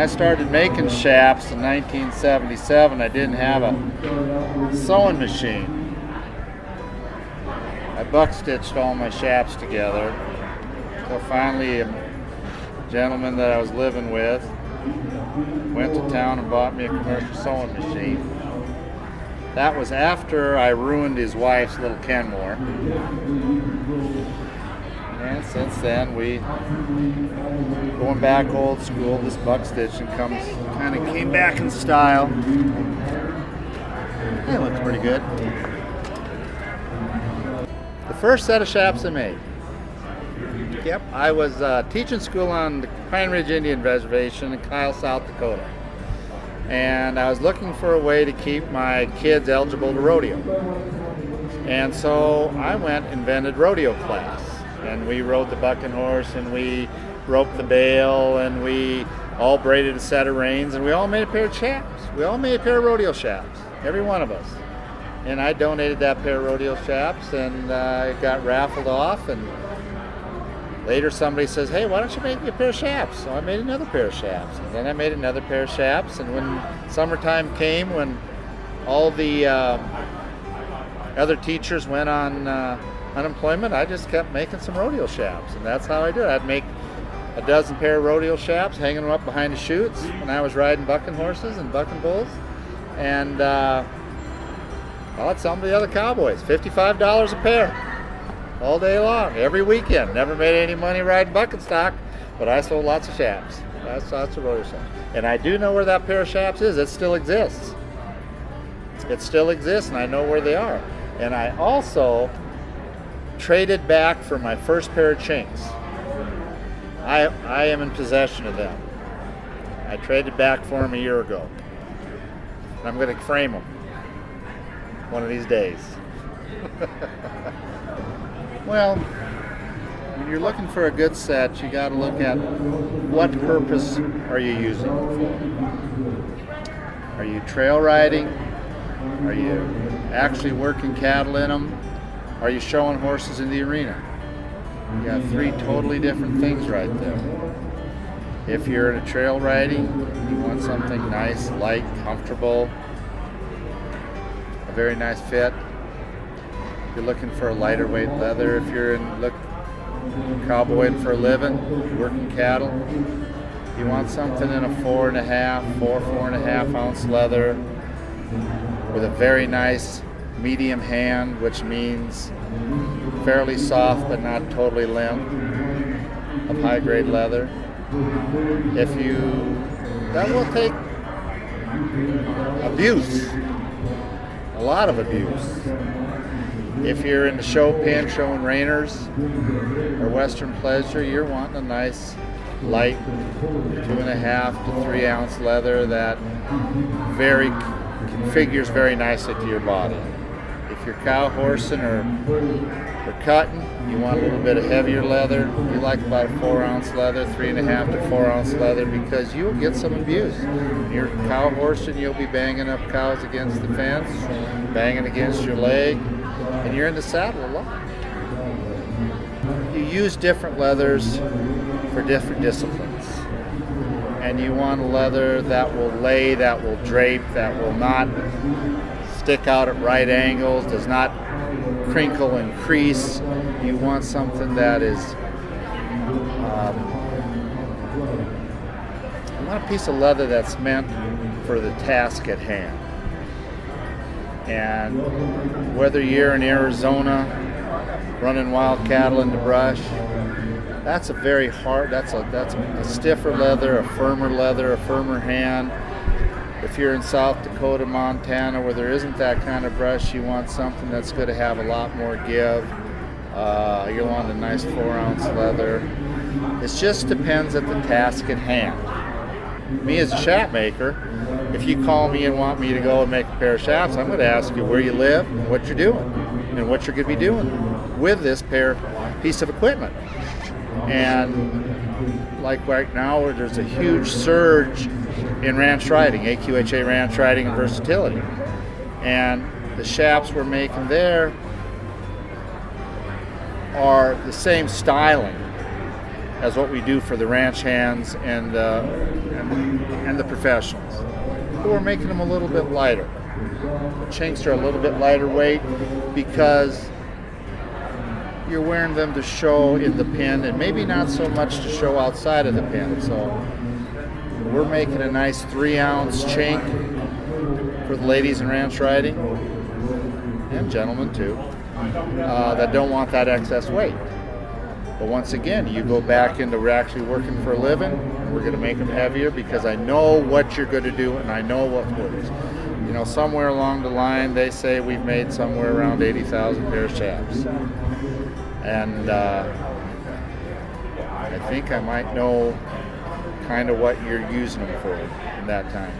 I started making shaps in 1977, I didn't have a sewing machine. I buck stitched all my shaps together. So finally a gentleman that I was living with went to town and bought me a commercial sewing machine. That was after I ruined his wife's little Kenmore. And since then, we going back old school. This buck stitching kind of came back in style. It looks pretty good. The first set of shaps I made. Yep, I was teaching school on the Pine Ridge Indian Reservation in Kyle, South Dakota. And I was looking for a way to keep my kids eligible to rodeo. And so I went and invented rodeo class. And we rode the bucking horse, and we roped the bale, and we all braided a set of reins, and we all made a pair of chaps. We all made a pair of rodeo chaps, every one of us. And I donated that pair of rodeo chaps, and it got raffled off. And later somebody says, hey, why don't you make me a pair of chaps? So I made another pair of chaps. And then I made another pair of chaps. And when summertime came, when all the other teachers went on unemployment, I just kept making some rodeo chaps. And that's how I did it. I'd make a dozen pair of rodeo chaps, hanging them up behind the chutes when I was riding bucking horses and bucking bulls. And I'd sell them to the other cowboys, $55 a pair. All day long, every weekend. Never made any money riding bucking stock, but I sold lots of shaps. Lots of rodeo shaps. And I do know where that pair of shaps is. It still exists. It still exists, and I know where they are. And I also traded back for my first pair of chinks. I am in possession of them. I traded back for them a year ago. And I'm going to frame them one of these days. Well, when you're looking for a good set, you got to look at what purpose are you using it for. Are you trail riding? Are you actually working cattle in them? Are you showing horses in the arena? You got three totally different things right there. If you're in a trail riding, you want something nice, light, comfortable, a very nice fit. You're looking for a lighter weight leather. If you're cowboying for a living, working cattle, you want something in a 4.5 ounce leather with a very nice medium hand, which means fairly soft but not totally limp, of high grade leather. That will take abuse, a lot of abuse. If you're in the show pen showing reiners or Western pleasure, you're wanting a nice light 2.5 to 3 ounce leather that configures very nicely to your body. If you're cow horsing or cutting, you want a little bit of heavier leather. You like about a 4 ounce leather, 3.5 to 4 ounce leather, because you'll get some abuse. When you're cow horsing, you'll be banging up cows against the fence, banging against your leg, and you're in the saddle a lot. You use different leathers for different disciplines. And you want a leather that will lay, that will drape, that will not stick out at right angles, does not crinkle and crease. You want something that is, you want a piece of leather that's meant for the task at hand. And whether you're in Arizona running wild cattle in the brush, that's a very hard, that's a stiffer leather, a firmer hand. If you're in South Dakota, Montana, where there isn't that kind of brush, you want something that's going to have a lot more give. You want a nice 4 ounce leather. It just depends at the task at hand. Me as a shap maker, if you call me and want me to go and make a pair of shaps, I'm going to ask you where you live and what you're doing and what you're going to be doing with this piece of equipment. And like right now, there's a huge surge in ranch riding, AQHA ranch riding and versatility. And the shaps we're making there are the same styling as what we do for the ranch hands and the professionals. But we're making them a little bit lighter. The chinks are a little bit lighter weight because you're wearing them to show in the pen and maybe not so much to show outside of the pen. So we're making a nice 3-ounce chink for the ladies in ranch riding, and gentlemen too, that don't want that excess weight. But once again, you go back into we're actually working for a living, and we're going to make them heavier because I know what you're going to do and I know what works. You know, somewhere along the line, they say we've made somewhere around 80,000 pair of shafts. And I think I might know kind of what you're using them for in that time.